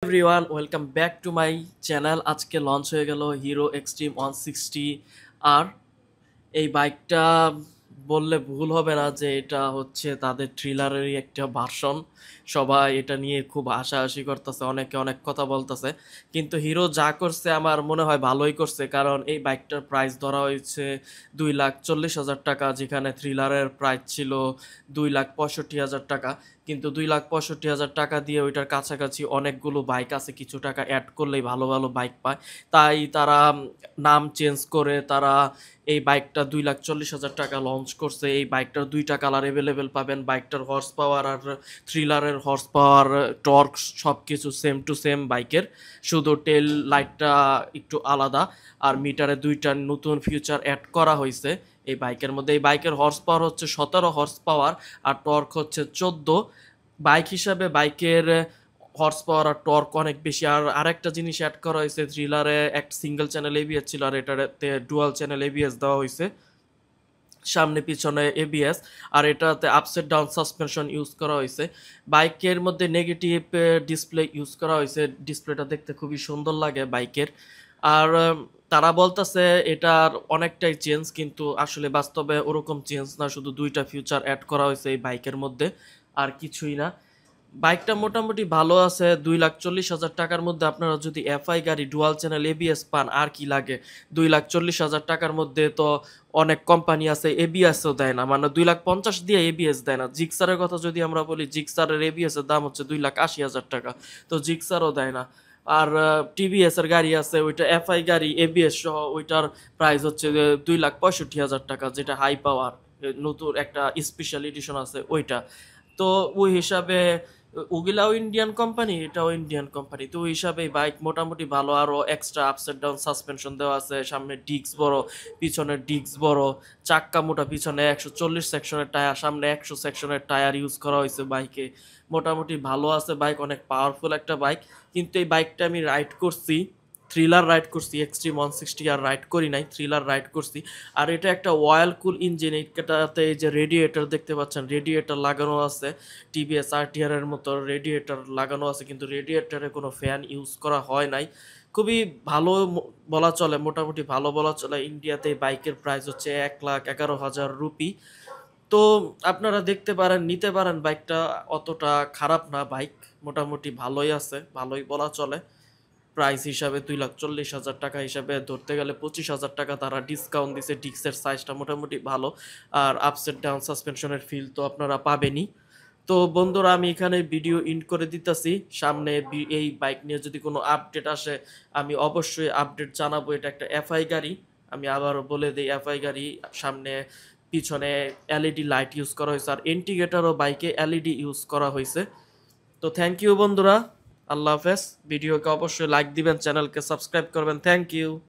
Everyone welcome back to my channel. আজকে launch হয়ে গেল হিরো এক্সট্রিম 160 আর। এই বাইকটা বললে ভুল হবে না যে এটা হচ্ছে তাদের থ্রিলারেরই একটা ভার্সন। সবাই এটা নিয়ে খুব হাসাহাসি করতেছে, অনেকে অনেক কথা বলতেছে, কিন্তু হিরো যা করছে আমার মনে হয় ভালোই করছে। কারণ এই বাইকটার প্রাইস ধরা হয়েছে 2,40,000 টাকা, যেখানে থ্রিলারের প্রাইস ছিল 2,65,000 টাকা। কিন্তু 2,65,000 টাকা দিয়ে ওইটার কাছাকাছি অনেকগুলো বাইক আছে, কিছু টাকা অ্যাড করলেই ভালো ভালো বাইক পায়। তাই তারা নাম চেঞ্জ করে তারা এই বাইকটা 2,40,000 টাকা লঞ্চ করছে। এই বাইকটার দুইটা কালার অ্যাভেলেবেল পাবেন। বাইকটার হর্স পাওয়ার আর থ্রিলারের হর্স পাওয়ার, টর্ক সব কিছু সেম টু সেম বাইকের, শুধু টেল লাইটটা একটু আলাদা। আর মিটারে দুইটা নতুন ফিউচার অ্যাড করা হয়েছে এই বাইকের মধ্যে। এই বাইকের হর্স পাওয়ার হচ্ছে 17 হর্স পাওয়ার আর টর্ক হচ্ছে 14। বাইক হিসাবে বাইকের হর্স পাওয়ার আর টর্ক অনেক বেশি। আর আরেকটা জিনিস অ্যাড করা হয়েছে, থ্রিলারে একটা সিঙ্গেল চ্যানেল এবিএস ছিল আর এটাতে ডুয়াল চ্যানেল এবিএস দেওয়া হয়েছে, সামনে পিছনে এবিএস। আর এটাতে আপসেট ডাউন সাসপেনশন ইউজ করা হয়েছে। বাইকের মধ্যে নেগেটিভ ডিসপ্লে ইউজ করা হয়েছে, ডিসপ্লেটা দেখতে খুবই সুন্দর লাগে বাইকের। আর তারা বলতেছে এটার অনেকটাই চেঞ্জ, কিন্তু আসলে বাস্তবে ওরকম চেঞ্জ না, শুধু দুইটা ফিউচার অ্যাড করা হয়েছে এই বাইকের মধ্যে, আর কিছুই না। বাইকটা মোটামুটি ভালো আছে। 2,40,000 টাকার মধ্যে আপনারা যদি এফআই গাড়ি ডুয়াল চ্যানেল এবিএস পান আর কি লাগে। 2,40,000 টাকার মধ্যে তো অনেক কোম্পানি আছে এবিএসও দেয় না, মানে 2,50,000 দিয়ে এবিএস দেয় না। জিক্সারের কথা যদি আমরা বলি, জিক্সারের এবিএস এর দাম হচ্ছে 2,80,000 টাকা, তো জিক্সারও দেয় না। আর টিভিএস এর গাড়ি আছে, ওইটা এফআই গাড়ি এবিএস সহ, ওইটার প্রাইস হচ্ছে 2,65,000 টাকা, যেটা হাই পাওয়ার নতুন একটা স্পেশাল এডিশন আছে ওইটা। তো ওই হিসাবে ওগুলাও ইন্ডিয়ান কোম্পানি, এটাও ইন্ডিয়ান কোম্পানি, তো ওই হিসাবে বাইক মোটামুটি ভালো। আরও এক্সট্রা আপসাইড ডাউন সাসপেনশন দেওয়া আছে, সামনে ডিস্ক বড়, পিছনে ডিস্ক বড়, চাক্কা মোটা, পিছনে 140 সেকশনের টায়ার, সামনে 100 সেকশনের টায়ার ইউজ করা হয়েছে বাইকে। মোটামুটি ভালো আছে বাইক, অনেক পাওয়ারফুল একটা বাইক। কিন্তু এই বাইকটা আমি রাইড করছি, থ্রিলার রাইড করছি, এক্সট্রিম 160 আর রাইড করি নাই, থ্রিলার রাইড করছি। আর এটা একটা ওয়াল কুল ইঞ্জিন, এটাতে এই যে রেডিয়েটর দেখতে পাচ্ছেন, রেডিয়েটর লাগানো আছে, টিভিএস আরটিআর এর মতো রেডিয়েটর লাগানো আছে, কিন্তু রেডিয়েটরে কোনো ফ্যান ইউজ করা হয় নাই। খুবই ভালো বলা চলে, মোটামুটি ভালো বলা চলে। ইন্ডিয়াতে এই বাইকের প্রাইস হচ্ছে 1,11,000 রুপি। তো আপনারা দেখতে পারেন, নিতে পারেন বাইকটা, অতটা খারাপ না বাইক, মোটামুটি ভালোই আছে, ভালোই বলা চলে। প্রাইস হিসাবে 2,40,000 টাকা হিসাবে ধরতে গেলে 25,000 টাকা তারা ডিসকাউন্ট দিছে। ডিস্কের সাইজটা মোটামুটি ভালো, আর আপসেট ডাউন সাসপেনশনের ফিল তো আপনারা পাবেনই। তো বন্ধুরা, আমি এখানে ভিডিও ইন্ড করে দিতেছি। সামনে এই বাইক নিয়ে যদি কোনো আপডেট আসে আমি অবশ্যই আপডেট জানাবো। এটা একটা এফআই গাড়ি, আমি আবারও বলে দিই, এফআই গাড়ি। সামনে পিছনে এলইডি লাইট ইউজ করা হয়েছে, আর ইন্ডিকেটরও বাইকে এলইডি ইউজ করা হয়েছে। তো থ্যাংক ইউ বন্ধুরা, আল্লাহ হাফেজ। ভিডিওকে অবশ্যই লাইক দিবেন, চ্যানেলকে সাবস্ক্রাইব করবেন। Thank you.